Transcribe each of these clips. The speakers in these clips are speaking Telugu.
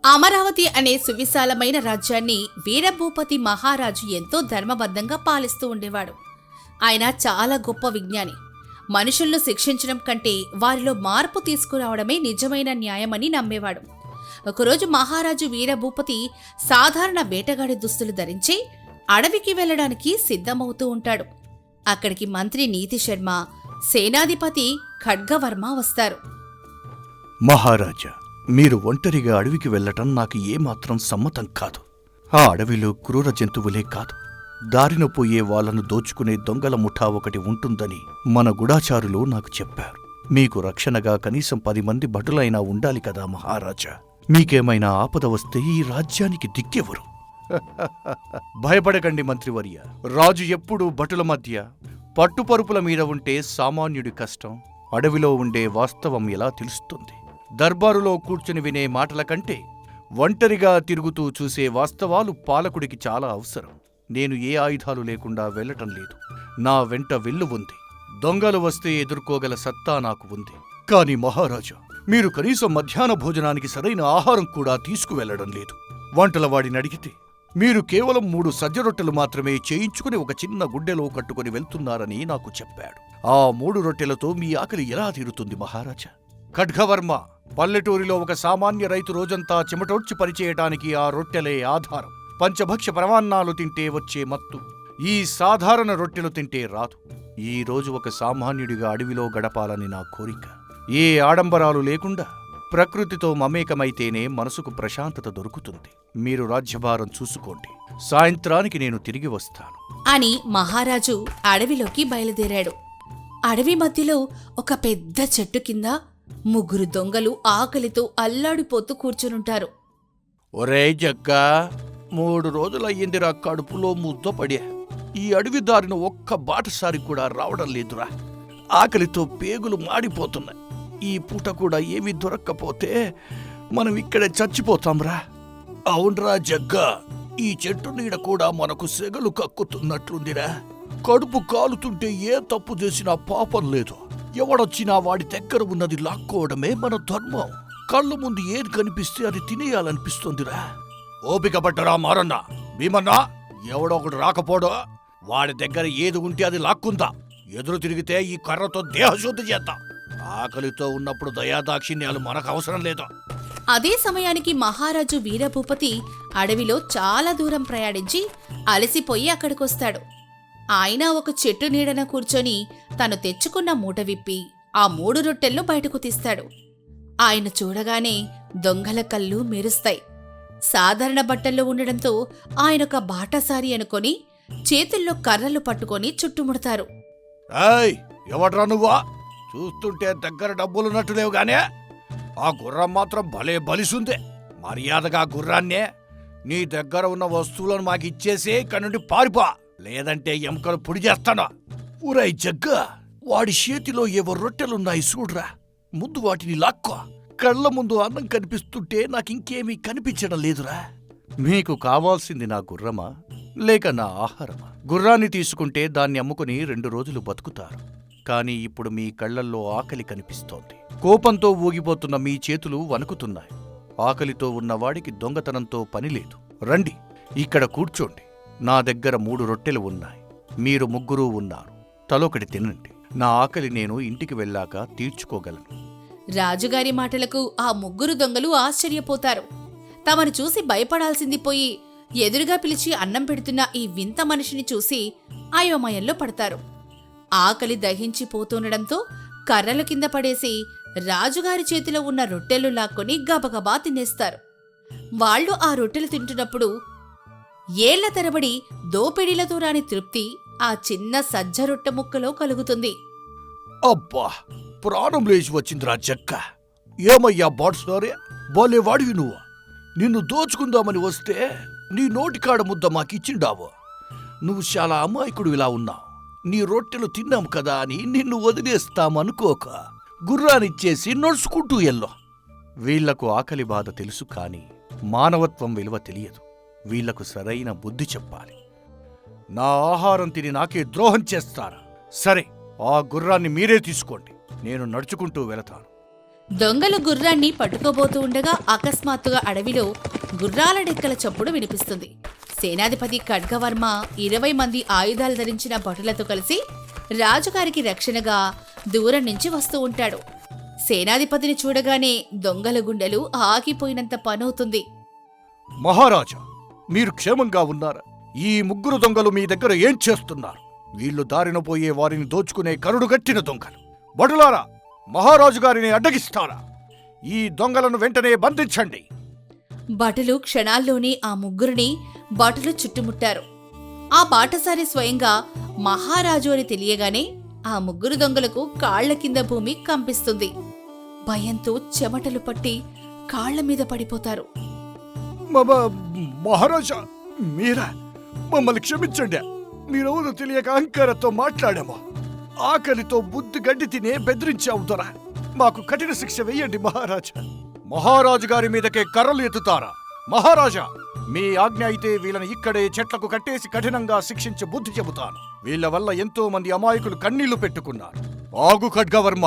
అమరావతి అనే సువిశాలమైన రాజ్యాన్ని వీరభూపతి మహారాజు ఎంతో ధర్మబద్ధంగా పాలిస్తూ ఉండేవాడు. ఆయన చాలా గొప్ప విజ్ఞాని. మనుషులను శిక్షించడం కంటే వారిలో మార్పు తీసుకురావడమే నిజమైన న్యాయమని నమ్మేవాడు. ఒకరోజు మహారాజు వీరభూపతి సాధారణ వేటగాడి దుస్తులు ధరించి అడవికి వెళ్లడానికి సిద్ధమవుతూ ఉంటాడు. అక్కడికి మంత్రి నీతిశర్మ, సేనాధిపతి ఖడ్గవర్మ వస్తారు. మహారాజా, మీరు ఒంటరిగా అడవికి వెళ్లటం నాకు ఏమాత్రం సమ్మతం కాదు. ఆ అడవిలో క్రూర జంతువులే కాదు, దారిన పోయే వాళ్లను దోచుకునే దొంగల ముఠా ఒకటి ఉంటుందని మన గుడాచారులు నాకు చెప్పారు. మీకు రక్షణగా కనీసం 10 మంది భటులైనా ఉండాలి కదా మహారాజా. మీకేమైనా ఆపద వస్తే ఈ రాజ్యానికి దిక్కెవరు? భయపడకండి మంత్రివర్య. రాజు ఎప్పుడూ భటుల మధ్య పట్టుపరుపుల మీద ఉంటే సామాన్యుడి కష్టం. అడవిలో ఉండే వాస్తవం ఎలా తెలుస్తుంది? దర్బారులో కూర్చుని వినే మాటల కంటే ఒంటరిగా తిరుగుతూ చూసే వాస్తవాలు పాలకుడికి చాలా అవసరం. నేను ఏ ఆయుధాలు లేకుండా వెళ్లటం లేదు. నా వెంట విల్లు ఉంది. దొంగలు వస్తే ఎదుర్కోగల సత్తా నాకు ఉంది. కాని మహారాజా, మీరు కనీసం మధ్యాహ్న భోజనానికి సరైన ఆహారం కూడా తీసుకువెళ్లడం లేదు. వంటలవాడిని అడిగితే మీరు కేవలం 3 సజ్జ రొట్టెలు మాత్రమే చేయించుకుని ఒక చిన్న గుడ్డెలో కట్టుకుని వెళ్తున్నారని నాకు చెప్పాడు. ఆ 3 రొట్టెలతో మీ ఆకలి ఎలా తీరుతుంది మహారాజా? ఖడ్గవర్మ, పల్లెటూరిలో ఒక సామాన్య రైతు రోజంతా చెమటోడ్చి పనిచేయటానికి ఆ రొట్టెలే ఆధారం. పంచభక్ష పరమాన్నాలు తింటే వచ్చే మత్తు ఈ సాధారణ రొట్టెలు తింటే రాదు. ఈ రోజు ఒక సామాన్యుడిగా అడవిలో గడపాలని నా కోరిక. ఏ ఆడంబరాలు లేకుండా ప్రకృతితో మమేకమైతేనే మనసుకు ప్రశాంతత దొరుకుతుంది. మీరు రాజ్యభారం చూసుకోండి. సాయంత్రానికి నేను తిరిగి వస్తాను అని మహారాజు అడవిలోకి బయలుదేరాడు. అడవి మధ్యలో ఒక పెద్ద చెట్టు కింద 3 దొంగలు ఆకలితో అల్లాడిపోతూ కూర్చునుంటారు. ఒరే జగ్గా, 3 రోజులయ్యిందిరా కడుపులో ముద్ద పడే. ఈ అడవి దారిన ఒక్క బాటసారి కూడా రావడం లేదురా. ఆకలితో పేగులు మాడిపోతున్నాయి. ఈ పూట కూడా ఏమీ దొరక్కపోతే మనం ఇక్కడే చచ్చిపోతాంరా. అవునరా జగ్గా, ఈ చెట్టు నీడ కూడా మనకు సెగలు కక్కుతున్నట్లుందిరా. కడుపు కాలుతుంటే ఏ తప్పు చేసినా పాపం లేదు. ఎవడొచ్చినా వాడి దగ్గర ఉన్నది లాక్కోవడమే మన ధర్మం. కళ్ళ ముందు ఏది కనిపిస్తే అది తినేయాలనిపిస్తోందిరా. ఓపిక పట్టరా మారన్నా. భీమన్నా, ఎవడో ఒకడు రాకపోడో వాడి దగ్గర ఏది ఉంటే అది లాక్కుందా. ఎదురు తిరిగితే ఈ కర్రతో దేహశుద్ధి చేద్దాం. ఆకలితో ఉన్నప్పుడు దయాదాక్షిణ్యాలు మనకు అవసరం లేదు. అదే సమయానికి మహారాజు వీరభూపతి అడవిలో చాలా దూరం ప్రయాణించి అలసిపోయి అక్కడికొస్తాడు. ఆయన ఒక చెట్టు నీడన కూర్చొని తను తెచ్చుకున్న మూట విప్పి ఆ 3 రొట్టెలను బయటకు తీస్తాడు. ఆయన చూడగానే దొంగల కళ్ళు మెరుస్తాయి. సాధారణ బట్టల్లో ఉండడంతో ఆయనొక బాటసారి అనుకొని చేతుల్లో కర్రలు పట్టుకొని చుట్టుముడతారు. ఏయ్, ఎవడ్రా నువ్వా? చూస్తుంటే దగ్గర డబ్బులున్నట్టు లేవు గానే ఆ గుర్రం మాత్రం భలే బలిసుందే. మర్యాదగా గుర్రాన్నే నీ దగ్గర ఉన్న వస్తువులను మాకిచ్చేసి ఇక్కడి నుండి పారిపో, లేదంటే ఎముకలు పొడి చేస్తాను. ఊరై జగ్గా, వాడి చేతిలో ఏవో రొట్టెలున్నాయి చూడ్రా. ముందు వాటిని లాక్కో. కళ్ళ ముందు అన్నం కనిపిస్తుంటే నాకింకేమీ కనిపించడం లేదురా. మీకు కావాల్సింది నా గుర్రమా లేక నా ఆహారమా? గుర్రాన్ని తీసుకుంటే దాన్ని అమ్ముకుని 2 రోజులు బతుకుతారు. కాని ఇప్పుడు మీ కళ్లల్లో ఆకలి కనిపిస్తోంది. కోపంతో ఊగిపోతున్న మీ చేతులు వణుకుతున్నాయి. ఆకలితో ఉన్నవాడికి దొంగతనంతో పనిలేదు. రండి, ఇక్కడ కూర్చోండి. నా దగ్గర 3 రొట్టెలు ఉన్నాయి. మీరు 3 ఉన్నారు. తలొకటి తినండి. నా ఆకలి నేను ఇంటికి వెళ్ళాక తీర్చుకోగలను. రాజుగారి మాటలకు ఆ 3 దొంగలు ఆశ్చర్యపోతారు. తమను చూసి భయపడాల్సింది పోయి ఎదురుగా పిలిచి అన్నం పెడుతున్న ఈ వింత మనిషిని చూసి అయోమయంలో పడతారు. ఆకలి దహించిపోతుండడంతో కర్రల కింద పడేసి రాజుగారి చేతిలో ఉన్న రొట్టెలు లాక్కొని గబగబా తినేస్తారు. వాళ్లు ఆ రొట్టెలు తింటున్నప్పుడు ఏళ్ల తరబడి దోపిడీలతో రాని తృప్తి ఆ చిన్న సజ్జ రొట్టె ముక్కలో కలుగుతుంది. అబ్బా, ప్రాణం లేచి వచ్చిందిరా జక్క. ఏమయ్యా బాడ్స్నారే, బాలేవాడివి నువ్వు. నిన్ను దోచుకుందామని వస్తే నీ నోటికాడ ముద్ద మాకిచ్చిండావు. నువ్వు చాలా అమాయకుడు ఇలా ఉన్నావు. నీ రొట్టెలు తిన్నాం కదా అని నిన్ను వదిలేస్తామనుకోక గుర్రానిచ్చేసి నడుచుకుంటూ ఎల్లో. వీళ్లకు ఆకలి బాధ తెలుసు, కాని మానవత్వం విలువ తెలియదు. వీళ్లకు సరైన బుద్ధి చెప్పాలి. నా ఆహారం తిని నాకే ద్రోహం చేస్తారా? సరే, ఆ గుర్రాన్ని మీరే తీసుకోండి. నేను నడుచుకుంటూ వెళతాను. దొంగలు గుర్రాన్ని పట్టుకోబోతూ ఉండగా అకస్మాత్తుగా అడవిలో గుర్రాల డెక్కల చప్పుడు వినిపిస్తుంది. సేనాధిపతి ఖడ్గవర్మ 20 మంది ఆయుధాలు ధరించిన భటులతో కలిసి రాజుగారికి రక్షణగా దూరం నుంచి వస్తూ ఉంటాడు. సేనాధిపతిని చూడగానే దొంగల గుండెలు ఆగిపోయినంత పనవుతుంది. మహారాజా, మీరు క్షేమంగా ఉన్నారా? ఈ ముగ్గురు దొంగలు మీ దగ్గర ఏం చేస్తున్నారు? వీళ్ళు దారిన పోయే వారిని దోచుకునే కరుడుగట్టిన దొంగలు. భటులారా, మహారాజు గారిని అడ్డగిస్తారా? ఈ దొంగలను వెంటనే బంధించండి. భటులు క్షణాల్లోనే ఆ ముగ్గురిని భటులు చుట్టుముట్టారు. ఆ బాటసారి స్వయంగా మహారాజు అని తెలియగానే ఆ ముగ్గురు దొంగలకు కాళ్ల కింద భూమి కంపిస్తుంది. భయంతో చెమటలు పట్టి కాళ్ల మీద పడిపోతారు. మహారాజా, మీరా? మమ్మల్ని క్షమించండి. మీరెవరో తెలియక అహంకారంతో మాట్లాడామో. ఆకలితో బుద్ధి గడ్డి తినే బెదిరించావుతరా. మాకు కఠిన శిక్ష వెయ్యండి మహారాజా. మహారాజు గారి మీదకే కర్రలు ఎత్తుతారా? మహారాజా, మీ ఆజ్ఞ అయితే వీళ్ళని ఇక్కడే చెట్లకు కట్టేసి కఠినంగా శిక్షించి బుద్ధి చెబుతాను. వీళ్ల వల్ల ఎంతో మంది అమాయకులు కన్నీళ్లు పెట్టుకున్నారు. ఆగు ఖడ్గవర్మ,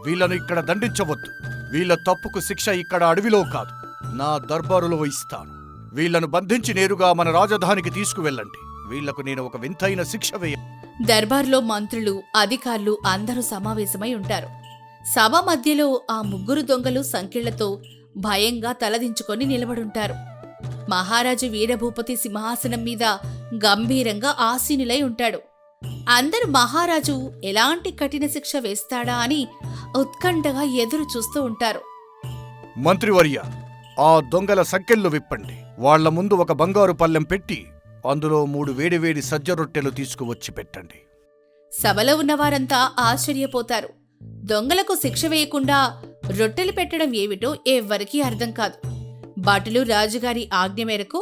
వీళ్ళను ఇక్కడ దండించవద్దు. వీళ్ళ తప్పుకు శిక్ష ఇక్కడ అడవిలో కాదు, నా దర్బారులో ఇస్తాను. వీళ్లను బంధించి నేరుగా మన రాజధానికి తీసుకువెళ్ళండి. వీళ్లకు నేను ఒక వింతైన శిక్ష వేయ. దర్బార్లో మంత్రులు, అధికారులు అందరూ సమావేశమై ఉంటారు. సభ మధ్యలో ఆ ముగ్గురు దొంగలు సంకెళ్లతో భయంగా తలదించుకొని నిలబడుంటారు. మహారాజు వీరభూపతి సింహాసనం మీద గంభీరంగా ఆసీనులై ఉంటాడు. అందరూ మహారాజు ఎలాంటి కఠిన శిక్ష వేస్తాడా అని ఉత్కంఠగా ఎదురు చూస్తూ ఉంటారు. మంత్రివర్య, ఆ దొంగల సంకెళ్ళు విప్పండి. వాళ్ల ముందు ఒక బంగారు పళ్ళెం పెట్టి అందులో 3 వేడివేడి సజ్జ రొట్టెలు తీసుకువచ్చి పెట్టండి. సభలో ఉన్నవారంతా ఆశ్చర్యపోతారు. దొంగలకు శిక్ష వేయకుండా రొట్టెలు పెట్టడం ఏమిటో ఎవ్వరికీ అర్థం కాదు. భటులు రాజుగారి ఆజ్ఞ మేరకు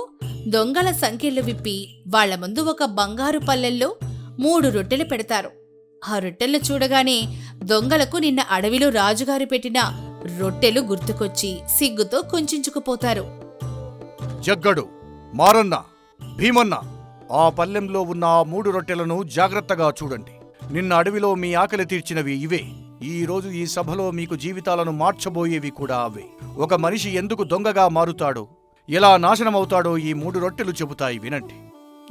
దొంగల సంకెళ్ళు విప్పి వాళ్ల ముందు ఒక బంగారు పల్లెల్లో 3 రొట్టెలు పెడతారు. ఆ రొట్టెలు చూడగానే దొంగలకు నిన్న అడవిలో రాజుగారు పెట్టిన రొట్టెలు గుర్తుకొచ్చి సిగ్గుతో కుంచుకుపోతారు. జగ్గడు, మారన్న, భీమన్న, ఆ పల్లెంలో ఉన్న ఆ 3 రొట్టెలను జాగ్రత్తగా చూడండి. నిన్న అడవిలో మీ ఆకలి తీర్చినవి ఇవే. ఈ రోజు ఈ సభలో మీకు జీవితాలను మార్చబోయేవి కూడా అవే. ఒక మనిషి ఎందుకు దొంగగా మారుతాడో, ఎలా నాశనమవుతాడో ఈ 3 రొట్టెలు చెబుతాయి, వినండి.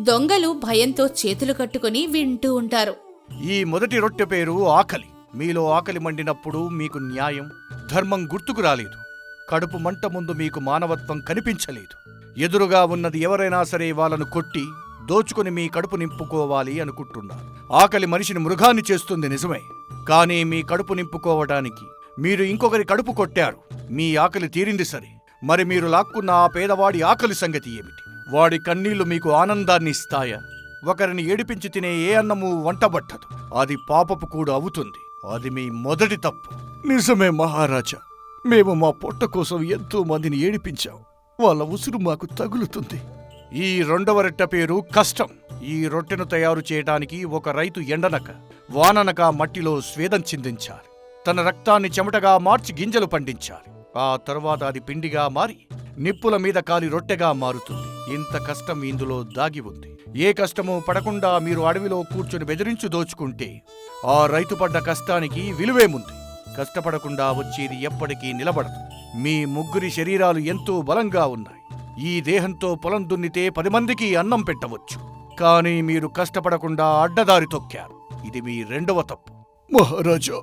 దొంగలు భయంతో చేతులు కట్టుకుని వింటూ ఉంటారు. ఈ మొదటి రొట్టె పేరు ఆకలి. మీలో ఆకలి మండినప్పుడు మీకు న్యాయం, ధర్మం గుర్తుకు రాలేదు. కడుపు మంట ముందు మీకు మానవత్వం కనిపించలేదు. ఎదురుగా ఉన్నది ఎవరైనా సరే వాళ్ళను కొట్టి దోచుకుని మీ కడుపు నింపుకోవాలి అనుకుంటున్నారు. ఆకలి మనిషిని మృగాన్ని చేస్తుంది నిజమే, కానీ మీ కడుపు నింపుకోవడానికి మీరు ఇంకొకరి కడుపు కొట్టారు. మీ ఆకలి తీరింది సరే, మరి మీరు లాక్కున్న ఆ పేదవాడి ఆకలి సంగతి ఏమిటి? వాడి కన్నీళ్లు మీకు ఆనందాన్ని ఇస్తాయా? ఒకరిని ఏడిపించి తినే ఏ అన్నము వంటబట్టదు. అది పాపపు కూడా అవుతుంది. అది మీ మొదటి తప్పు. నిజమే మహారాజా, మేము మా పొట్ట కోసం ఎంతో మందిని ఏడిపించాం. వాళ్ళ ఉసురు మాకు తగులుతుంది. ఈ రెండవ రొట్టె పేరు కష్టం. ఈ రొట్టెను తయారు చేయడానికి ఒక రైతు ఎండనక వాననక మట్టిలో స్వేదం చిందించాలి. తన రక్తాన్ని చెమటగా మార్చి గింజలు పండించాలి. ఆ తర్వాత అది పిండిగా మారి నిప్పుల మీద కాలి రొట్టెగా మారుతుంది. ఇంత కష్టం ఇందులో దాగి ఉంది. ఏ కష్టమూ పడకుండా మీరు అడవిలో కూర్చుని బెదిరించు దోచుకుంటే ఆ రైతు పడ్డ కష్టానికి విలువేముంది? కష్టపడకుండా వచ్చేది ఎప్పటికీ నిలబడదు. మీ ముగ్గురి శరీరాలు ఎంతో బలంగా ఉన్నాయి. ఈ దేహంతో పొలం దున్నితే 10 మందికి అన్నం పెట్టవచ్చు. కానీ మీరు కష్టపడకుండా అడ్డదారి తొక్కారు. ఇది మీ రెండవ తప్పు. మహారాజా,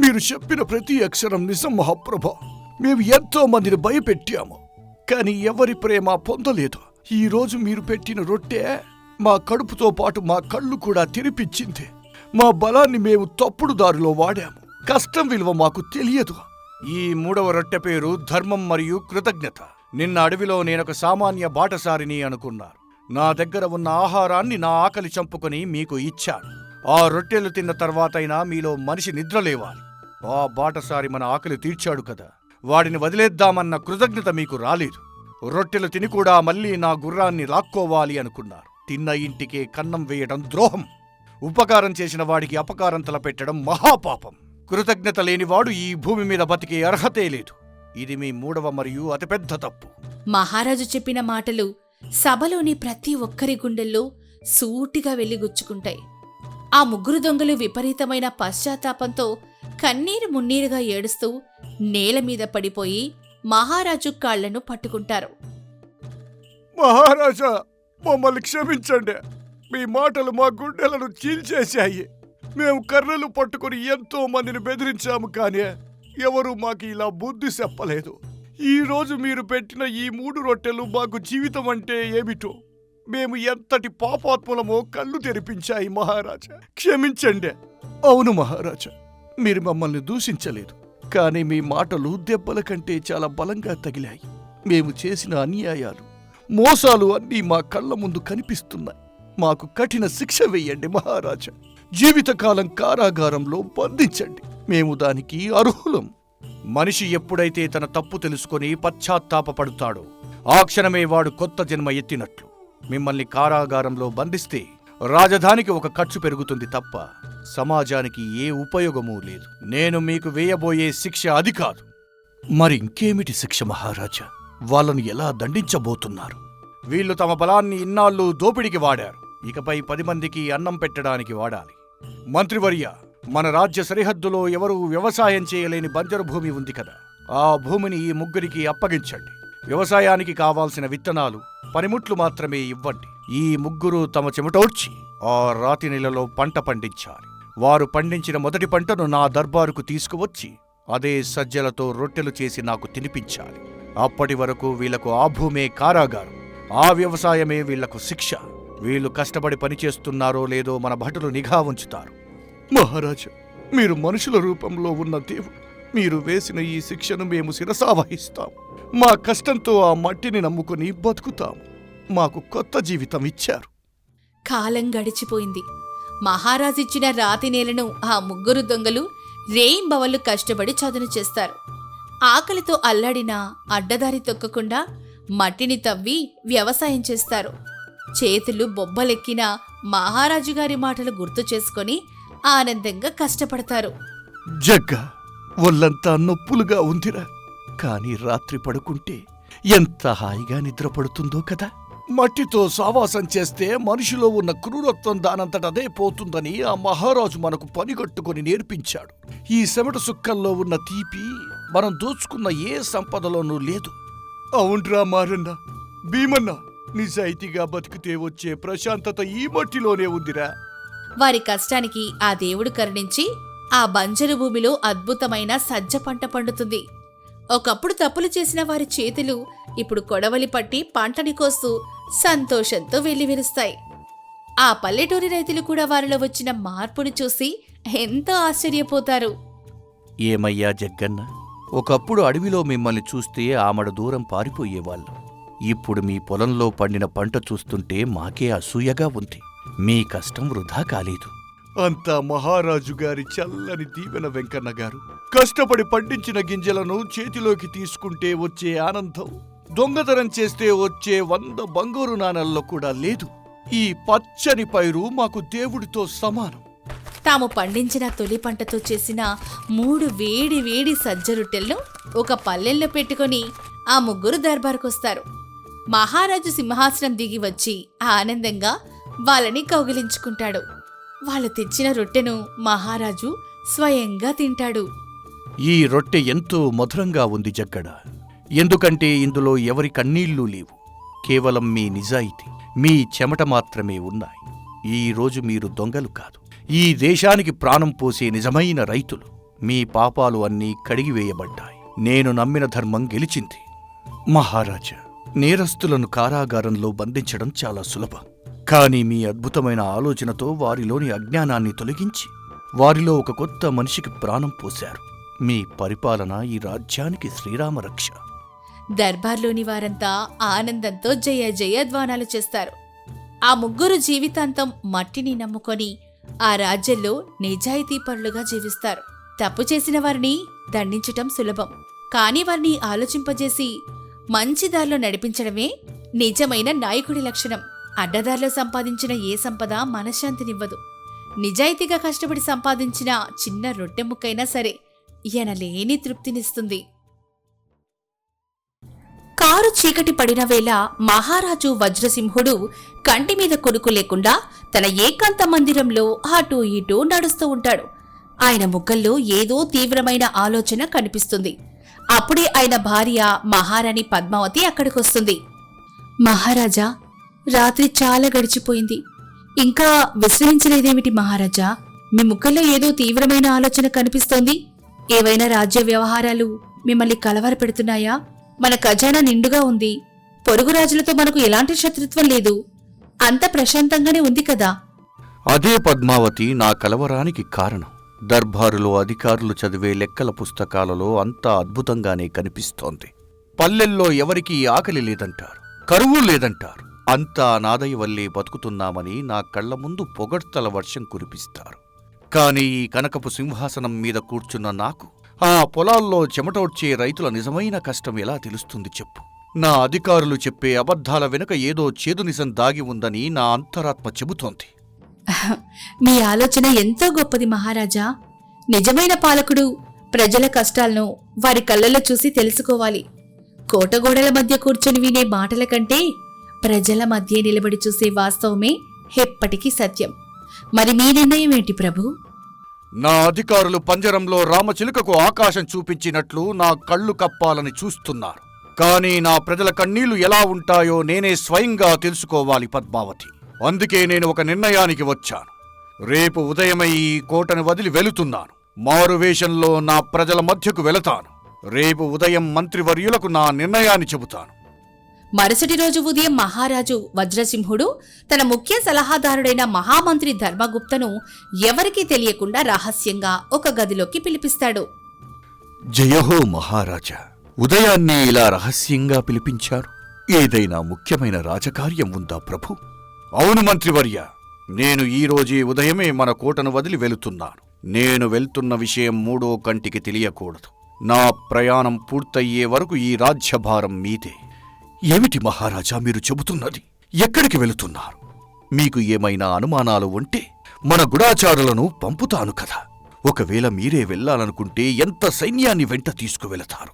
మీరు చెప్పిన ప్రతి అక్షరం నిజం మహాప్రభా. మేము ఎంతో మందిని భయపెట్టాము, కానీ ఎవరి ప్రేమ పొందలేదు. ఈ రోజు మీరు పెట్టిన రొట్టె మా కడుపుతో పాటు మా కళ్ళు కూడా తెరిపించింది. మా బలాన్ని మేము తప్పుడు దారిలో వాడాము. కష్టం విలువ మాకు తెలియదు. ఈ 3వ రొట్టె పేరు ధర్మం మరియు కృతజ్ఞత. నిన్న అడవిలో నేనొక సామాన్య బాటసారిని అనుకున్నారు. నా దగ్గర ఉన్న ఆహారాన్ని నా ఆకలి చంపుకొని మీకు ఇచ్చాను. ఆ రొట్టెలు తిన్న తర్వాతైనా మీలో మనిషి నిద్రలేవాలి. ఆ బాటసారి మన ఆకలి తీర్చాడు కదా, వాడిని వదిలేద్దామన్న కృతజ్ఞత మీకు రాలేదు. రొట్టెలు తిని కూడా మళ్ళీ నా గుర్రాన్ని లాక్కోవాలి అనుకున్నారు. తిన్న ఇంటికే కన్నం వేయడం ద్రోహం. ఉపకారం చేసిన వాడికి అపకారం తలపెట్టడం మహాపాపం. కృతజ్ఞత లేనివాడు ఈ భూమి మీద బతికే అర్హతే లేదు. ఇది మీ 3వ మరియు అతిపెద్ద తప్పు. మహారాజు చెప్పిన మాటలు సభలోని ప్రతి ఒక్కరి గుండెల్లో సూటిగా వెళ్లిగుచ్చుకుంటాయి. ఆ ముగ్గురు దొంగలు విపరీతమైన పశ్చాత్తాపంతో కన్నీరు మున్నీరుగా ఏడుస్తూ నేల మీద పడిపోయి మహారాజు కాళ్లను పట్టుకుంటారు. మహారాజా, మమ్మల్ని క్షమించండి. మీ మాటలు మా గుండెలను చీల్చేశాయి. మేము కర్రలు పట్టుకుని ఎంతో మందిని బెదిరించాము, కానీ ఎవరూ మాకు ఇలా బుద్ధి చెప్పలేదు. ఈ రోజు మీరు పెట్టిన ఈ 3 రొట్టెలు మాకు జీవితం అంటే ఏమిటో, మేము ఎంతటి పాపాత్ములమో కళ్ళు తెరిపించాయి మహారాజా. క్షమించండి. అవును మహారాజా, మీరు మమ్మల్ని దూషించలేదు, కానీ మీ మాటలు దెబ్బల కంటే చాలా బలంగా తగిలాయి. మేము చేసిన అన్యాయాలు, మోసాలు అన్నీ మా కళ్ళ ముందు కనిపిస్తున్నాయి. మాకు కఠిన శిక్ష వెయ్యండి మహారాజా. జీవితకాలం కారాగారంలో బంధించండి. మేము దానికి అర్హులం. మనిషి ఎప్పుడైతే తన తప్పు తెలుసుకొని పశ్చాత్తాపపడతాడో ఆ క్షణమే వాడు కొత్త జన్మ ఎత్తినట్లు. మిమ్మల్ని కారాగారంలో బంధిస్తే రాజధానికి ఒక ఖర్చు పెరుగుతుంది తప్ప సమాజానికి ఏ ఉపయోగమూ లేదు. నేను మీకు వేయబోయే శిక్ష అది కాదు. మరి ఇంకేమిటి శిక్ష మహారాజా? వాళ్ళను ఎలా దండించబోతున్నారు? వీళ్ళు తమ బలాన్ని ఇన్నాళ్ళు దోపిడికి వాడారు. ఇకపై 10 మందికి అన్నం పెట్టడానికి వాడాలి. మంత్రివర్య, మన రాజ్య సరిహద్దులో ఎవరూ వ్యవసాయం చేయలేని బంజరు భూమి ఉంది కదా, ఆ భూమిని ఈ 3కి అప్పగించండి. వ్యవసాయానికి కావాల్సిన విత్తనాలు, పనిముట్లు మాత్రమే ఇవ్వండి. ఈ 3 తమ చెమటోడ్చి ఆ రాతి నెలలో పంట పండించాలి. వారు పండించిన మొదటి పంటను నా దర్బారుకు తీసుకువచ్చి అదే సజ్జలతో రొట్టెలు చేసి నాకు తినిపించాలి. అప్పటి వరకు వీళ్లకు ఆ భూమే కారాగారం, ఆ వ్యవసాయమే వీళ్లకు శిక్ష. వీళ్ళు కష్టపడి పనిచేస్తున్నారో లేదో మన భటులు నిఘా ఉంచుతారు. మహారాజా, మీరు మనుషుల రూపంలో ఉన్న దేవుడు. మీరు వేసిన ఈ శిక్షను మేము శిరసావహిస్తాం. మా కష్టంతో ఆ మట్టిని నమ్ముకుని బతుకుతాము. మాకు కొత్త జీవితం ఇచ్చారు. కాలం గడిచిపోయింది. మహారాజిచ్చిన రాతి నేలను ఆ 3 దొంగలు రేయింబవళ్ళు కష్టపడి చదును చేస్తారు. ఆకలితో అల్లాడినా అడ్డదారి తొక్కకుండా మట్టిని తవ్వి వ్యవసాయం చేస్తారు. చేతులు బొబ్బలెక్కిన మహారాజుగారి మాటలు గుర్తు చేసుకొని ఆనందంగా కష్టపడతారు. జగ్గా, ఒళ్ళంతా నొప్పులుగా ఉందిరా, కాని రాత్రి పడుకుంటే ఎంత హాయిగా నిద్రపడుతుందో కదా. మట్టితో సావాసం చేస్తే మనిషిలో ఉన్న క్రూరత్వం దానంతటదే పోతుందని ఆ మహారాజు మనకు పనిగట్టుకుని నేర్పించాడు. ఈ చెమట సుక్కల్లో ఉన్న తీపి మనం దోచుకున్న ఏ సంపదలోనూ లేదు. అవునరా మారన్న, భీమన్న, నిజాయితీగా బతికితే వచ్చే ప్రశాంతత ఈ మట్టిలోనే ఉందిరా. వారి కష్టానికి ఆ దేవుడు కరుణించి ఆ బంజరు భూమిలో అద్భుతమైన సజ్జ పంట పండుతుంది. ఒకప్పుడు తప్పులు చేసిన వారి చేతులు ఇప్పుడు కొడవలి పట్టి పంటని కోస్తూ సంతోషంతో వెల్లివిరుస్తాయి. ఆ పల్లెటూరి రైతులు కూడా వారిలో వచ్చిన మార్పును చూసి ఎంతో ఆశ్చర్యపోతారు. ఏమయ్యా జగ్గన్న, ఒకప్పుడు అడవిలో మిమ్మల్ని చూస్తే ఆమడ దూరం పారిపోయేవాళ్ళం. ఇప్పుడు మీ పొలంలో పండిన పంట చూస్తుంటే మాకే అసూయగా ఉంది. మీ కష్టం వృధా కాలేదు. అంతా మహారాజు గారి చల్లని దీవెన వెంకన్న గారు. కష్టపడి పండించిన గింజలను చేతిలోకి తీసుకుంటే వచ్చే ఆనందం దొంగతనం చేస్తే వచ్చే 100 బంగారు నాణాల్లో కూడా లేదు. ఈ పచ్చని పైరు మాకు దేవుడితో సమానం. తాము పండించిన తొలి పంటతో చేసిన 3 వేడి వేడి సజ్జ రొట్టెలను ఒక పల్లెల్లో పెట్టుకుని ఆ 3 దర్బారుకొస్తారు. మహారాజు సింహాసనం దిగి వచ్చి ఆనందంగా వాళ్ళని కౌగిలించుకుంటాడు. వాళ్ళు తెచ్చిన రొట్టెను మహారాజు స్వయంగా తింటాడు. ఈ రొట్టె ఎంతో మధురంగా ఉంది జగ్గడ. ఎందుకంటే ఇందులో ఎవరి కన్నీళ్లూ లేవు. కేవలం మీ నిజాయితీ, మీ చెమట మాత్రమే ఉన్నాయి. ఈ రోజు మీరు దొంగలు కాదు, ఈ దేశానికి ప్రాణం పోసే నిజమైన రైతులు. మీ పాపాలు అన్నీ కడిగివేయబడ్డాయి. నేను నమ్మిన ధర్మం గెలిచింది. మహారాజా, నేరస్తులను కారాగారంలో బంధించడం చాలా సులభం. కానీ మీ అద్భుతమైన ఆలోచనతో వారిలోని అజ్ఞానాన్ని తొలగించి వారిలో ఒక కొత్త మనిషికి ప్రాణం పోశారు. మీ పరిపాలన ఈ రాజ్యానికి శ్రీరామరక్ష. దర్బార్లోని వారంతా ఆనందంతో జయ జయధ్వానాలు చేస్తారు. ఆ 3 జీవితాంతం మట్టిని నమ్ముకొని ఆ రాజ్యంలో నిజాయితీపరులుగా జీవిస్తారు. తప్పు చేసిన వారిని దండించటం సులభం, కానీ వారిని ఆలోచింపజేసి మంచి దారిలో నడిపించడమే నిజమైన నాయకుడి లక్షణం. అడ్డదారిలో సంపాదించిన ఏ సంపద మనశ్శాంతినివ్వదు. నిజాయితీగా కష్టపడి సంపాదించిన చిన్న రొట్టె ముక్కైనా సరే ఎనలేని తృప్తినిస్తుంది. కారు చీకటి పడిన వేళ మహారాజు వజ్రసింహుడు కంటిమీద కొనుకు లేకుండా తన ఏకాంత మందిరంలో అటూ ఇటూ నడుస్తూ ఉంటాడు. ఆయన ముఖంలో ఏదో తీవ్రమైన ఆలోచన కనిపిస్తుంది. అప్పుడే ఆయన భార్య మహారాణి పద్మావతి అక్కడికొస్తుంది. మహారాజా, రాత్రి చాలా గడిచిపోయింది. ఇంకా విశ్రమించలేదేమిటి మహారాజా? మీ ముఖంలో ఏదో తీవ్రమైన ఆలోచన కనిపిస్తోంది. ఏవైనా రాజ్య వ్యవహారాలు మిమ్మల్ని కలవరపెడుతున్నాయా? మన ఖజానా నిండుగా ఉంది. పొరుగు రాజులతో మనకు ఎలాంటి శత్రుత్వం లేదు. అంత ప్రశాంతంగానే ఉంది కదా? అదే పద్మావతి నా కలవరానికి కారణం. దర్బారులో అధికారులు చదివే లెక్కల పుస్తకాలలో అంతా అద్భుతంగానే కనిపిస్తోంది. పల్లెల్లో ఎవరికీ ఆకలి లేదంటారు, కరువు లేదంటారు. అంతా నాదయ వల్లే బతుకుతున్నామని నా కళ్ల ముందు పొగడ్తల వర్షం కురిపిస్తారు. కాని ఈ కనకపు సింహాసనం మీద కూర్చున్న నాకు ఆ పొలాల్లో చెమటోడ్చే రైతుల నిజమైన కష్టం ఎలా తెలుస్తుంది చెప్పు? నా అధికారులు చెప్పే అబద్ధాల వెనుక ఏదో చేదు నిజం దాగి ఉందని నా అంతరాత్మ చెబుతోంది. మీ ఆలోచన ఎంతో గొప్పది మహారాజా. నిజమైన పాలకుడు ప్రజల కష్టాలను వారి కళ్ళల్లో చూసి తెలుసుకోవాలి. కోటగోడల మధ్య కూర్చొని వినే మాటల కంటే ప్రజల మధ్య నిలబడి చూసే వాస్తవమే ఎప్పటికీ సత్యం. మరి మీ నిర్ణయం ఏంటి ప్రభు? నా అధికారులు పంజరంలో రామచిలుకకు ఆకాశం చూపించినట్లు నా కళ్ళు కప్పాలని చూస్తున్నారు. కానీ నా ప్రజల కన్నీళ్లు ఎలా ఉంటాయో నేనే స్వయంగా తెలుసుకోవాలి పద్మావతి. అందుకే నేను ఒక నిర్ణయానికి వచ్చాను. రేపు ఉదయమై ఈ కోటను వదిలి వెళుతున్నాను. మారువేషంలో నా ప్రజల మధ్యకు వెళతాను. రేపు ఉదయం మంత్రివర్యులకు నా నిర్ణయాన్ని చెబుతాను. మరుసటి రోజు ఉదయం మహారాజు వజ్రసింహుడు తన ముఖ్య సలహాదారుడైన మహామంత్రి ధర్మగుప్తను ఎవరికీ తెలియకుండా రహస్యంగా ఒక గదిలోకి పిలిపిస్తాడు. జయహో మహారాజా, ఉదయాన్నే ఇలా రహస్యంగా పిలిపించారు. ఏదైనా ముఖ్యమైన రాజకార్యం ఉందా ప్రభు? అవును మంత్రివర్య, నేను ఈ రోజే ఉదయమే మన కోటను వదిలి వెళుతున్నాను. నేను వెళ్తున్న విషయం మూడో కంటికి తెలియకూడదు. నా ప్రయాణం పూర్తయ్యే వరకు ఈ రాజ్యభారం మీదే. ఏమిటి మహారాజా మీరు చెబుతున్నది? ఎక్కడికి వెళుతున్నారు? మీకు ఏమైనా అనుమానాలు ఉంటే మన గుడాచారులను పంపుతాను కదా. ఒకవేళ మీరే వెళ్లాలనుకుంటే ఎంత సైన్యాన్ని వెంట తీసుకువెళతారు?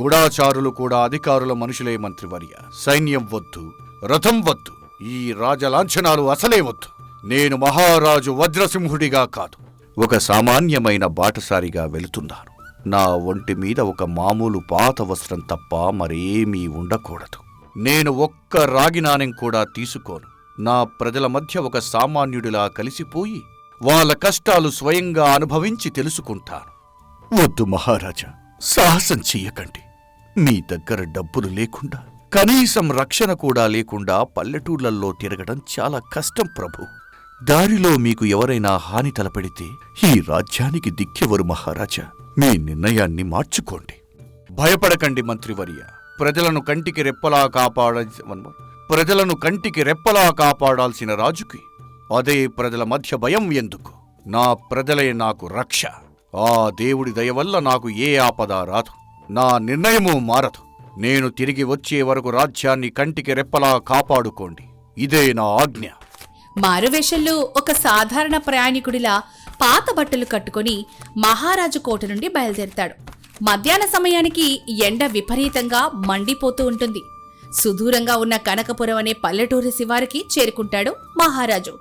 గుడాచారులు కూడా అధికారుల మనుషులే మంత్రివర్య. సైన్యం వద్దు, రథం వద్దు, ఈ రాజలాంఛనాలు అసలే వద్దు. నేను మహారాజు వజ్రసింహుడిగా కాదు, ఒక సామాన్యమైన బాటసారిగా వెళుతున్నాను. నా ఒంటి మీద ఒక మామూలు పాత వస్త్రం తప్ప మరేమీ ఉండకూడదు. నేను ఒక్క రాగి నాణెం కూడా తీసుకోను. నా ప్రజల మధ్య ఒక సామాన్యుడిలా కలిసిపోయి వాళ్ళ కష్టాలు స్వయంగా అనుభవించి తెలుసుకుంటాను. వద్దు మహారాజా, సాహసం చెయ్యకండి. మీ దగ్గర డబ్బులు లేకుండా, కనీసం రక్షణ కూడా లేకుండా పల్లెటూళ్లల్లో తిరగడం చాలా కష్టం ప్రభు. దారిలో మీకు ఎవరైనా హాని తలపెడితే ఈ రాజ్యానికి దిక్కెవరు మహారాజా? మీ నిర్ణయాన్ని మార్చుకోండి. భయపడకండి మంత్రివర్య. ప్రజలను కంటికి రెప్పలా కాపాడాల్సిన రాజుకి అదే ప్రజల మధ్య భయం ఎందుకు? నా ప్రజలే నాకు రక్ష. ఆ దేవుడి దయ వల్ల నాకు ఏ ఆపద రాదు. నా నిర్ణయమూ మారదు. నేను తిరిగి వచ్చే వరకు రాజ్యాన్ని కంటికి రెప్పలా కాపాడుకోండి. ఇదే నా ఆజ్ఞ. మారువేషంలో ఒక సాధారణ ప్రయాణికుడిలా పాత బట్టలు కట్టుకుని మహారాజు కోట నుండి బయలుదేరతాడు. మధ్యాహ్న సమయానికి ఎండ విపరీతంగా మండిపోతూ ఉంటుంది. సుదూరంగా ఉన్న కనకపురం అనే పల్లెటూరి శివారికి చేరుకుంటాడు మహారాజు.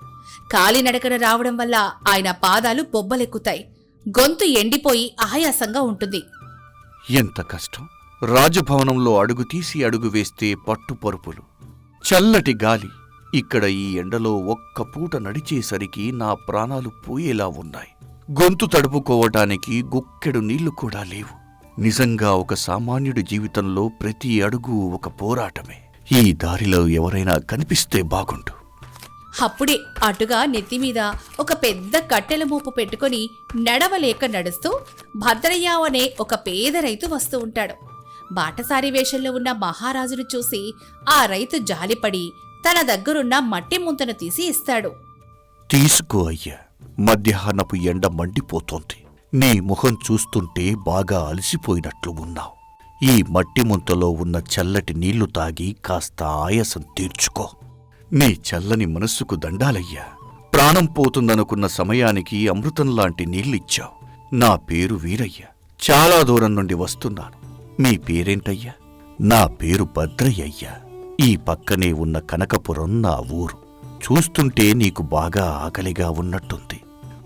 కాలినడకన రావడం వల్ల ఆయన పాదాలు బొబ్బలెక్కుతాయి. గొంతు ఎండిపోయి ఆయాసంగా ఉంటుంది. ఎంత కష్టం! రాజభవనంలో అడుగు తీసి అడుగు వేస్తే పట్టుపరుపులు, చల్లటి గాలి. ఇక్కడ ఈ ఎండలో ఒక్క పూట నడిచేసరికి నా ప్రాణాలు పోయేలా ఉన్నాయి. గొంతు తడుపుకోవటానికి గుక్కెడు నీళ్లు కూడా లేవు. నిజంగా ఒక సామాన్యుడి జీవితంలో ప్రతి అడుగు ఒక పోరాటమే. ఈ దారిలో ఎవరైనా కనిపిస్తే బాగుండు. అప్పుడే అటుగా నెత్తిమీద ఒక పెద్ద కట్టెల మూపు పెట్టుకుని నడవలేక నడుస్తూ భద్రయ్య అనే ఒక పేద రైతు వస్తూ ఉంటాడు. బాటసారి వేషంలో ఉన్న మహారాజును చూసి ఆ రైతు జాలిపడి తన దగ్గరున్న మట్టి ముంతను తీసి ఇస్తాడు. తీసుకో అయ్యా, మధ్యాహ్నపు ఎండ మండిపోతోంది. నీ ముఖం చూస్తుంటే బాగా అలసిపోయినట్లు ఉన్నావు. ఈ మట్టి ముంతలో ఉన్న చల్లటి నీళ్లు తాగి కాస్త ఆయాసం తీర్చుకో. నీ చల్లని మనస్సుకు దండాలయ్యా. ప్రాణం పోతుందనుకున్న సమయానికి అమృతంలాంటి నీళ్ళిచ్చావు. నా పేరు వీరయ్య. చాలా దూరం నుండి వస్తున్నాను. మీ పేరేంటయ్యా? నా పేరు భద్రయ్య. ఈ పక్కనే ఉన్న కనకపురం నా ఊరు. చూస్తుంటే నీకు బాగా ఆకలిగా ఉన్నట్టుంది.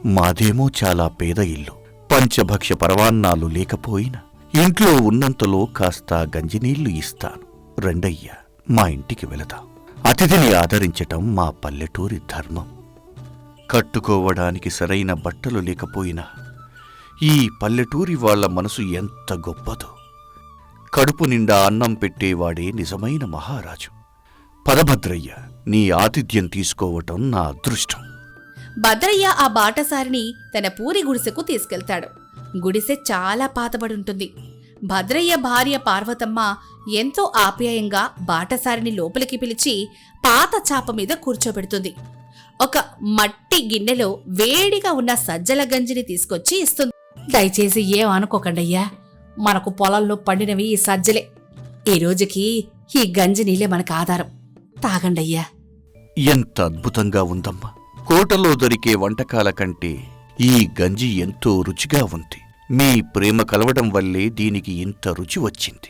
మాదేమో చాలా పేద ఇల్లు. పంచభక్ష్య పరవాన్నాలు లేకపోయినా ఇంట్లో ఉన్నంతలో కాస్త గంజినీళ్లు ఇస్తాను, రండయ్యా మా ఇంటికి వెళదాం. అతిథిని ఆదరించటం మా పల్లెటూరి ధర్మం. కట్టుకోవడానికి సరైన బట్టలు లేకపోయినా ఈ పల్లెటూరి వాళ్ల మనసు ఎంత గొప్పదో. కడుపు నిండా అన్నం పెట్టేవాడే నిజమైన మహారాజు. పదభద్రయ్య, నీ ఆతిథ్యం తీసుకోవటం నా అదృష్టం. భద్రయ్య ఆ బాటసారిని తన పూరి గుడిసెకు తీసుకెళ్తాడు. గుడిసె చాలా పాతబడుంటుంది. భద్రయ్య భార్య పార్వతమ్మ ఎంతో ఆప్యాయంగా బాటసారిని లోపలికి పిలిచి పాత చాప మీద కూర్చోబెడుతుంది. ఒక మట్టి గిన్నెలో వేడిగా ఉన్న సజ్జల గంజిని తీసుకొచ్చి ఇస్తుంది. దయచేసి ఏం అనుకోకండయ్యా, మనకు పొలంలో పండినవి ఈ సజ్జలే. ఈ రోజుకి ఈ గంజి నీళ్ళే మనకు ఆధారం. తాగండయ్యా. ఎంత అద్భుతంగా ఉందమ్మా! కోటలో దొరికే వంటకాల కంటే ఈ గంజి ఎంతో రుచిగా ఉంది. మీ ప్రేమ కలవడం వల్లే దీనికి ఇంత రుచి వచ్చింది.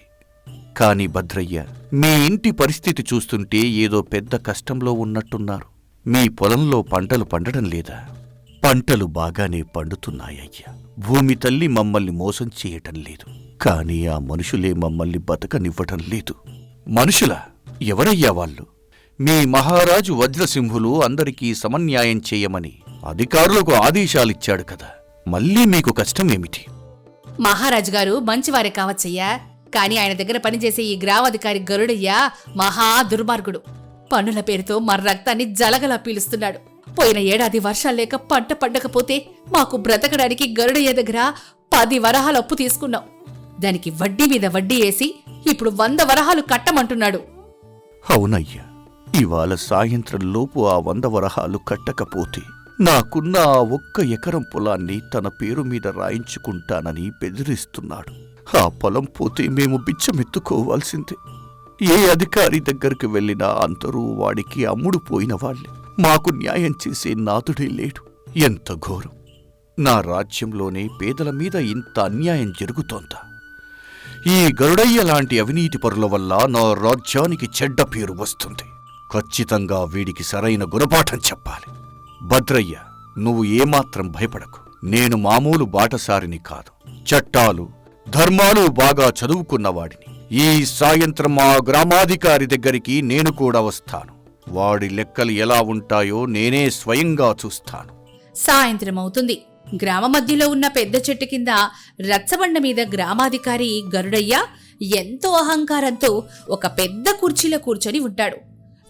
కాని భద్రయ్య, మీ ఇంటి పరిస్థితి చూస్తుంటే ఏదో పెద్ద కష్టంలో ఉన్నట్టున్నారు. మీ పొలంలో పంటలు పండడం లేదా? పంటలు బాగానే పండుతున్నాయ్యా. భూమి తల్లి మమ్మల్ని మోసం చేయటం లేదు. కాని ఆ మనుషులే మమ్మల్ని బతకనివ్వటం లేదు. మనుషులా? ఎవరయ్యా వాళ్ళు? మీ మహారాజు వజ్రసింహులు అందరికీ సమన్యాయం చేయమని అధికారులకు ఆదేశాలిచ్చాడు కదా, మళ్ళీ మీకు కష్టమేమిటి? మహారాజు గారు మంచివారే కావచ్చయ్యా, కాని ఆయన దగ్గర పనిచేసే ఈ గ్రామాధికారి గరుడయ్య మహా దుర్మార్గుడు. పన్నుల పేరుతో మన రక్తాన్ని జలగలా పీలుస్తున్నాడు. పోయిన ఏడాది వర్షాలు లేక పంట పండకపోతే మాకు బ్రతకడానికి గరుడయ్య దగ్గర 10 వరహాలు అప్పు తీసుకున్నాం. దానికి వడ్డీ మీద వడ్డీ వేసి ఇప్పుడు 100 వరహాలు కట్టమంటున్నాడు. అవునయ్యా, ఇవాళ సాయంత్రంలోపు ఆ 100 వరహాలు కట్టకపోతే నాకున్న ఆ 1 ఎకరం పొలాన్ని తన పేరు మీద రాయించుకుంటానని బెదిరిస్తున్నాడు. ఆ పొలం పోతే మేము బిచ్చమెత్తుకోవాల్సిందే. ఏ అధికారి దగ్గరికి వెళ్ళినా అందరూ వాడికి అమ్ముడు పోయిన వాళ్ళే. మాకు న్యాయం చేసే నాథుడే లేడు. ఎంత ఘోరం! నా రాజ్యంలోనే పేదల మీద ఇంత అన్యాయం జరుగుతోందా? ఈ గరుడయ్య లాంటి అవినీతి పరుల వల్ల నా రాజ్యానికి చెడ్డ పేరు వస్తుంది. ఖచ్చితంగా వీడికి సరైన గుణపాఠం చెప్పాలి. భద్రయ్య, నువ్వు ఏమాత్రం భయపడకు. నేను మామూలు బాటసారిని కాదు, చట్టాలు ధర్మాలు బాగా చదువుకున్నవాడిని. ఈ సాయంత్రం ఆ గ్రామాధికారి దగ్గరికి నేను కూడా వస్తాను. వాడి లెక్కలు ఎలా ఉంటాయో నేనే స్వయంగా చూస్తాను. సాయంత్రం అవుతుంది. గ్రామ మధ్యలో ఉన్న పెద్ద చెట్టు కింద రచ్చబండ మీద గ్రామాధికారి గరుడయ్య ఎంతో అహంకారంతో ఒక పెద్ద కుర్చీలో కూర్చొని ఉంటాడు.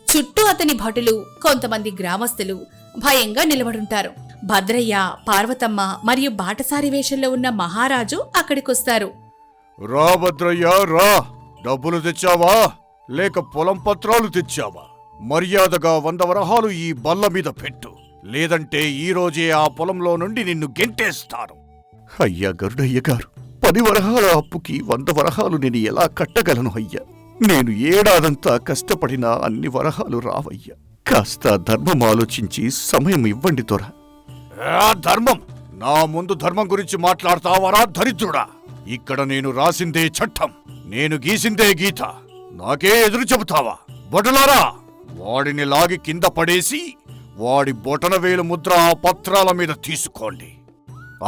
చుట్టూ అతని భటులు, కొంతమంది గ్రామస్తులు భయంగా నిలబడుంటారు. భద్రయ్య, పార్వతమ్మ మరియు బాటసారి వేషంలో ఉన్న మహారాజు అక్కడికొస్తారు. రా భద్రయ్య రా. డబ్బులు తెచ్చావా లేక పొలం పత్రాలు తెచ్చావా? మర్యాదగా 100 వరహాలు ఈ బల్ల మీద పెట్టు, లేదంటే ఈ రోజే ఆ పొలంలో నుండి నిన్ను గెంటేస్తాను. అయ్యా గరుడయ్య గారు, 10 వరహాల అప్పుకి 100 వరహాలు నేను ఎలా కట్టగలను అయ్యా? నేను ఏడాదంతా కష్టపడినా అన్ని వరహాలు రావయ్యా. కాస్త ధర్మం ఆలోచించి సమయం ఇవ్వండి దొర. ధర్మం? నా ముందు ధర్మం గురించి మాట్లాడతావరా దరిద్రుడా? ఇక్కడ నేను రాసిందే చట్టం, నేను గీసిందే గీత. నాకే ఎదురు చెబుతావా? బొటలారా, వాడిని లాగి కింద పడేసి వాడి బొటనవేలు ముద్ర ఆ పత్రాల మీద తీసుకోండి.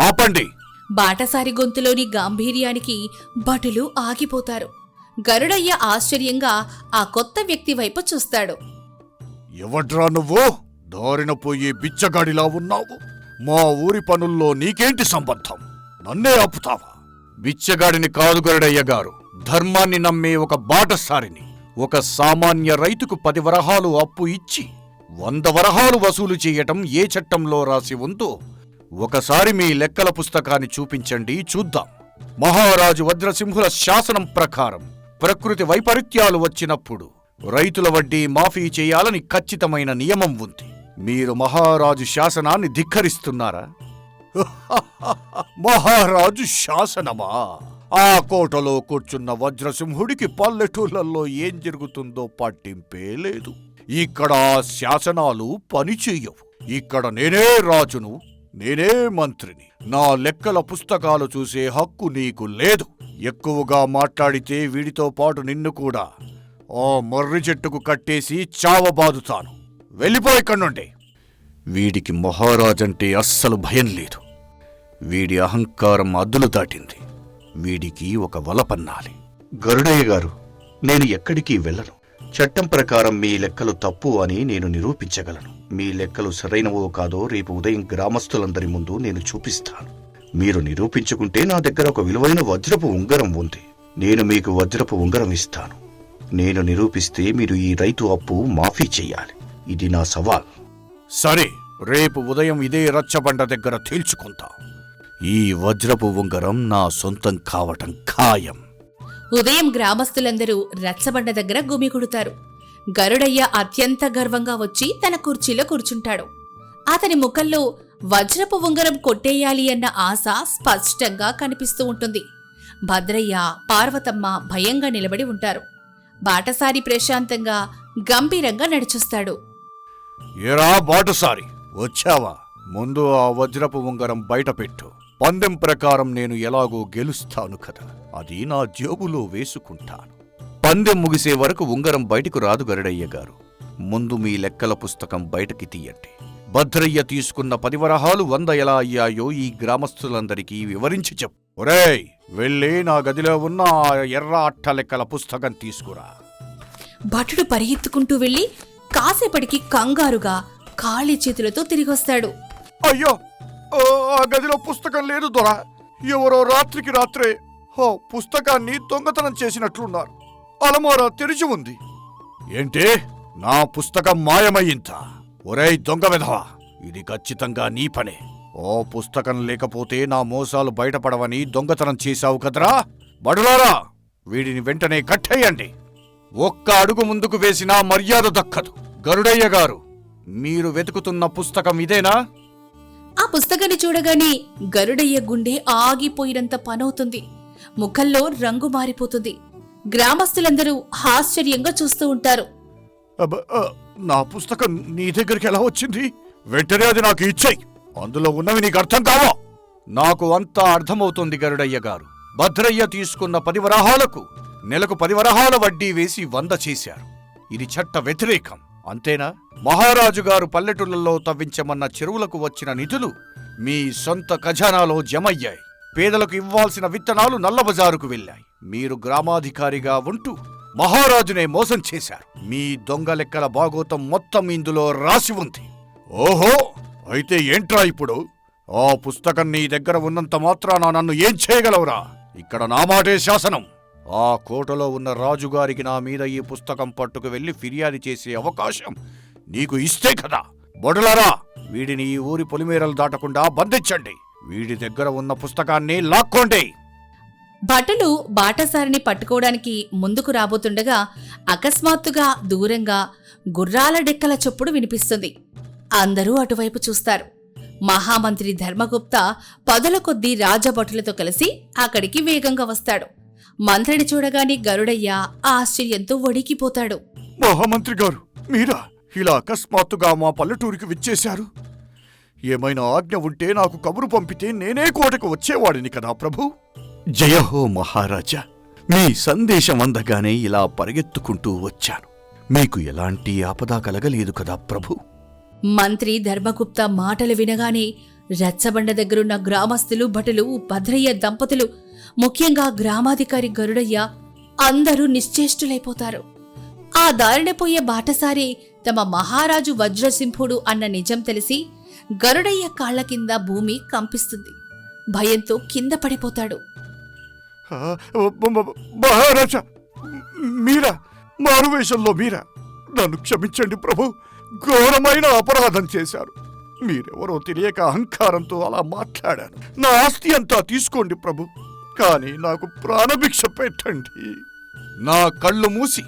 ఆపండి. బాటసారి గొంతులోని గాంభీర్యానికి భటులు ఆగిపోతారు. గరుడయ్య ఆశ్చర్యంగా ఆ కొత్త వ్యక్తి వైపు చూస్తాడు. ఎవడ్రా నువ్వు? దారిన పోయే బిచ్చగాడిలా ఉన్నావు. మా ఊరి పనుల్లో నీకేంటి సంబంధం? నన్నే ఆపుతావా? బిచ్చగాడిని కాదు గరుడయ్య గారు, ధర్మాన్ని నమ్మే ఒక బాటసారిని. ఒక సామాన్య రైతుకు 10 వరహాలు అప్పు ఇచ్చి 100 వరహాలు వసూలు చేయటం ఏ చట్టంలో రాసి ఉందో ఒకసారి మీ లెక్కల పుస్తకాన్ని చూపించండి, చూద్దాం. మహారాజు వజ్రసింహుల శాసనం ప్రకారం ప్రకృతి వైపరీత్యాలు వచ్చినప్పుడు రైతుల వడ్డీ మాఫీ చేయాలని ఖచ్చితమైన నియమం ఉంది. మీరు మహారాజు శాసనాన్ని ధిక్కరిస్తున్నారా? మహారాజు శాసనమా? ఆ కోటలో కూర్చున్న వజ్రసింహుడికి పల్లెటూళ్ళల్లో ఏం జరుగుతుందో పట్టింపే లేదు. ఇక్కడ ఆ శాసనాలు పనిచేయవు. ఇక్కడ నేనే రాజును, నేనే మంత్రిని. నా లెక్కల పుస్తకాలు చూసే హక్కు నీకు లేదు. ఎక్కువగా మాట్లాడితే వీడితో పాటు నిన్ను కూడా ఆ మర్రి చెట్టుకు కట్టేసి చావబాదుతాను. వెళ్ళిపో ఇక్కడి నుండి. వీడికి మహారాజంటే అస్సలు భయం లేదు. వీడి అహంకారం అద్దులు దాటింది. వీడికి ఒక వల పన్నాలి. గరుడయ్య గారు, నేను ఎక్కడికి వెళ్ళను. చట్టం ప్రకారం మీ లెక్కలు తప్పు అని నేను నిరూపించగలను. మీ లెక్కలు సరైనవో కాదో రేపు ఉదయం గ్రామస్తులందరి ముందు నేను చూపిస్తాను. మీరు నిరూపించుకుంటే నా దగ్గర ఒక విలువైన వజ్రపు ఉంగరం ఉంది. నేను మీకు వజ్రపు ఉంగరం ఇస్తాను. నేను నిరూపిస్తే మీరు ఈ రైతు అప్పు మాఫీ చెయ్యాలి. ఇది నా సవాల్. సరే, రేపు ఉదయం ఇదే రచ్చబండ దగ్గర తేల్చుకుంటాం. ఈ వజ్రపు ఉంగరం నా సొంతం కావటం ఖాయం. ఉదయం గ్రామస్తులందరూ రచ్చబండ దగ్గర గుమిగూడుతారు. గరుడయ్య అత్యంత గర్వంగా వచ్చి తన కుర్చీలో కూర్చుంటాడు. అతని ముఖంలో వజ్రపు ఉంగరం కొట్టేయాలి అన్న ఆశ స్పష్టంగా కనిపిస్తూ ఉంటుంది. భద్రయ్య, పార్వతమ్మ భయంగా నిలబడి ఉంటారు. బాటసారి ప్రశాంతంగా గంభీరంగా నడిచొస్తాడు. ఏరా బాటసారి, వచ్చావా? ముందు ఆ వజ్రపు ఉంగరం బయట పెట్టు. పందెం ప్రకారం నేను ఎలాగో గెలుస్తాను కదా, అది నా జేబులో వేసుకుంటాను. పందెం ముగిసే వరకు ఉంగరం బయటకు రాదు గరుడయ్య గారు. ముందు మీ లెక్కల పుస్తకం బయటకి తీయండి. భద్రయ్య తీసుకున్న 10 వరహాలు 100 ఎలా అయ్యాయో ఈ గ్రామస్తులందరికీ వివరించి చెప్పు. ఒరేయ్, వెళ్ళి నా గదిలో ఉన్న ఆ ఎర్ర అట్ట లెక్కల పుస్తకం తీసుకురా. భటుడు పరిగెత్తుకుంటూ వెళ్లి కాసేపటికి కంగారుగా ఖాళీ చేతులతో తిరిగొస్తాడు. అయ్యో, ఆ గదిలో పుస్తకం లేదు దొరా. ఎవరో రాత్రికి రాత్రే పుస్తకాన్ని దొంగతనం చేసినట్లున్నారు. అలమారా తెరిచి ఉంది. ఏంటి, నా పుస్తకం మాయమయ్యిందా? ఒరేయ్ దొంగ వెధవా, ఇది ఖచ్చితంగా నీ పనే. ఓ పుస్తకం లేకపోతే నా మోసాలు బయటపడవని దొంగతనం చేశావు కదరా. బడులారా, వీడిని వెంటనే కట్టేయండి. ఒక్క అడుగు ముందుకు వేసినా మర్యాద దక్కదు. గరుడయ్య గారు, మీరు వెతుకుతున్న పుస్తకం ఇదేనా? ఆ పుస్తకాన్ని చూడగానే గరుడయ్య గుండె ఆగిపోయినంత పనవుతుంది. ముఖంలో రంగు మారిపోతుంది. గ్రామస్తులందరూ ఆశ్చర్యంగా చూస్తూ ఉంటారు. నా పుస్తకం నీ దగ్గరికి ఎలా వచ్చింది? వెంటనే అది నాకు ఇచ్చేయ్. అందులో ఉన్నవి నీకు అర్థం కావా? నాకు అంతా అర్థమవుతుంది గరుడయ్య గారు. భద్రయ్య తీసుకున్న 10 వరహాలకు నెలకు 10 వరహాల వడ్డీ వేసి 100 చేశారు. ఇది చట్ట వ్యతిరేకం, అంతేనా? మహారాజు గారు పల్లెటూళ్లలో తవ్వించమన్న చెరువులకు వచ్చిన నిధులు మీ సొంత ఖజానాలో జమయ్యాయి. పేదలకు ఇవ్వాల్సిన విత్తనాలు నల్లబజారుకు వెళ్ళాయి. మీరు గ్రామాధికారిగా ఉంటూ మహారాజునే మోసం చేశారు. మీ దొంగ లెక్కల భాగోతం మొత్తం ఇందులో రాసి ఉంది. ఓహో, అయితే ఏంట్రా ఇప్పుడు? ఆ పుస్తకం నీ దగ్గర ఉన్నంత మాత్రాన నన్ను ఏం చేయగలవురా? ఇక్కడ నా మాటే శాసనం. ఆ కోటలో ఉన్న రాజుగారికి నా మీద ఈ పుస్తకం పట్టుకు వెళ్లి ఫిర్యాదు చేసే అవకాశం నీకు ఇస్తే కదా. బడులారా, వీడిని ఈ ఊరి పొలిమేరలు దాటకుండా బంధించండి. వీడి దగ్గర ఉన్న పుస్తకాన్ని లాక్కోండి. భటులు బాటసారిని పట్టుకోవడానికి ముందుకు రాబోతుండగా అకస్మాత్తుగా దూరంగా గుర్రాల డెక్కల చప్పుడు వినిపిస్తుంది. అందరూ అటువైపు చూస్తారు. మహామంత్రి ధర్మగుప్త 10 కొద్దీ రాజభటులతో కలిసి అక్కడికి వేగంగా వస్తాడు. మంత్రిని చూడగానే గరుడయ్య ఆశ్చర్యంతో వణికిపోతాడు. మహామంత్రి గారు, మీరా ఇలా అకస్మాత్తుగా మా పల్లెటూరికి విచ్చేశారు? ఏమైనా ఆజ్ఞ ఉంటే నాకు కబురు పంపితే నేనే కోటకు వచ్చేవాడిని కదా ప్రభు. జయహో మహారాజా, మీ సందేశం అందగానే ఇలా పరిగెత్తుకుంటూ వచ్చాను. మీకు ఎలాంటి ఆపద కలగలేదు కదా ప్రభు. మంత్రి ధర్మగుప్త మాటలు వినగానే రచ్చబండ దగ్గరున్న గ్రామస్తులు, భటులు, భద్రయ్య దంపతులు, ముఖ్యంగా గ్రామాధికారి గరుడయ్య అందరూ నిశ్చేష్టులైపోతారు. ఆ దారిన పోయే బాటసారి తమ మహారాజు వజ్రసింహుడు అన్న నిజం తెలిసి గరుడయ్య కాళ్ల కింద భూమి కంపిస్తుంది. భయంతో కింద పడిపోతాడు. మహారాజా, మీరా? మారువేషంలో మీరా? నన్ను క్షమించండి ప్రభు. ఘోరమైన అపరాధం చేశారు. మీరెవరో తెలియక అహంకారంతో అలా మాట్లాడాను. నా ఆస్తి అంతా తీసుకోండి ప్రభు, కానీ నాకు ప్రాణభిక్ష పెట్టండి. నా కళ్ళు మూసి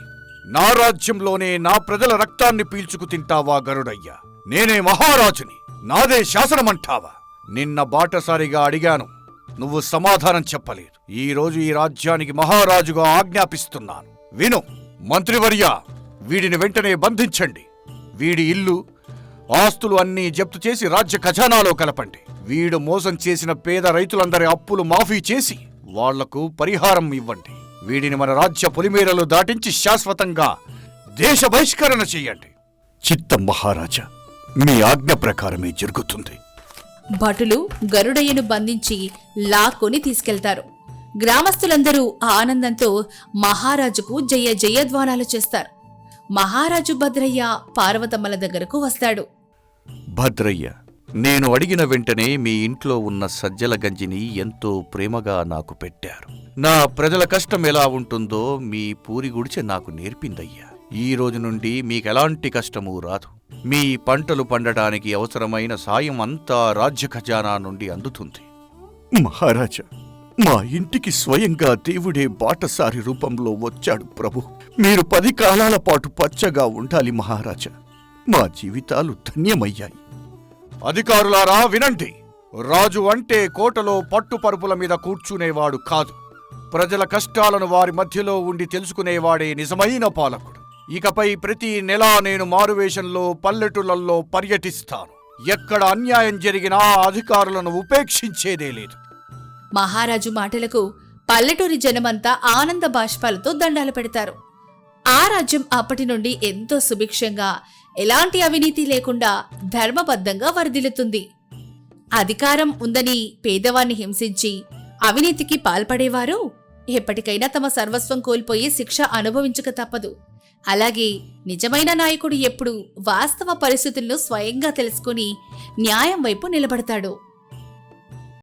నా రాజ్యంలోనే నా ప్రజల రక్తాన్ని పీల్చుకు తింటావా గరుడయ్య? నేనే మహారాజుని, నాదే శాసనమంటావా? నిన్న బాటసారిగా అడిగాను, నువ్వు సమాధానం చెప్పలేదు. ఈ రోజు ఈ రాజ్యానికి మహారాజుగా ఆజ్ఞాపిస్తున్నాను. విను మంత్రివర్య, వీడిని వెంటనే బంధించండి. వీడి ఇల్లు, ఆస్తులు అన్నీ జప్తు చేసి రాజ్య ఖజానాలో కలపండి. వీడు మోసం చేసిన పేద రైతులందరి అప్పులు మాఫీ చేసి వాళ్లకు పరిహారం ఇవ్వండి. వీడిని మన రాజ్య పొలిమేరలు దాటించి శాశ్వతంగా దేశ బహిష్కరణ చెయ్యండి. చిత్తం మహారాజా, మీ ఆజ్ఞ ప్రకారమే జరుగుతుంది. భటులు గరుడయ్యను బంధించి లాక్కొని తీసుకెళ్తారు. గ్రామస్తులందరూ ఆనందంతో మహారాజుకు జయ జయధ్వానాలు చేస్తారు. మహారాజు భద్రయ్య పార్వతమ్మల దగ్గరకు వస్తాడు. భద్రయ్య, నేను అడిగిన వెంటనే మీ ఇంట్లో ఉన్న సజ్జల గంజిని ఎంతో ప్రేమగా నాకు పెట్టారు. నా ప్రజల కష్టం ఎలా ఉంటుందో మీ పూరి గుడిచె నాకు నేర్పిందయ్యా. ఈ రోజు నుండి మీకెలాంటి కష్టమూ రాదు. మీ పంటలు పండటానికి అవసరమైన సాయం అంతా రాజ్య ఖజానా నుండి అందుతుంది. మహారాజా, మా ఇంటికి స్వయంగా దేవుడే బాటసారి రూపంలో వచ్చాడు ప్రభు. మీరు 10 కాలాల పాటు పచ్చగా ఉండాలి మహారాజా. మా జీవితాలు ధన్యమయ్యాయి. అధికారులారా వినండి. రాజు అంటే కోటలో పట్టుపరుపుల మీద కూర్చునేవాడు కాదు. ప్రజల కష్టాలను వారి మధ్యలో ఉండి తెలుసుకునేవాడే నిజమైన పాలకుడు. ఇకపై ప్రతి నెలా నేను మారువేషంలో పల్లెటూళ్ళల్లో పర్యటిస్తాను. ఎక్కడ అన్యాయం జరిగినా అధికారులను ఉపేక్షించేదే లేదు. మహారాజు మాటలకు పల్లెటూరి జనమంతా ఆనంద బాష్పాలతో దండాలు పెడతారు. ఆ రాజ్యం అప్పటి నుండి ఎంతో సుభిక్షంగా, ఎలాంటి అవినీతి లేకుండా ధర్మబద్ధంగా వరదిల్లుతుంది. అధికారం ఉందని పేదవాన్ని హింసించి అవినీతికి పాల్పడేవారు ఎప్పటికైనా తమ సర్వస్వం కోల్పోయి శిక్ష అనుభవించక తప్పదు. అలాగే నిజమైన నాయకుడు ఎప్పుడూ వాస్తవ పరిస్థితులను స్వయంగా తెలుసుకుని న్యాయం వైపు నిలబడతాడు.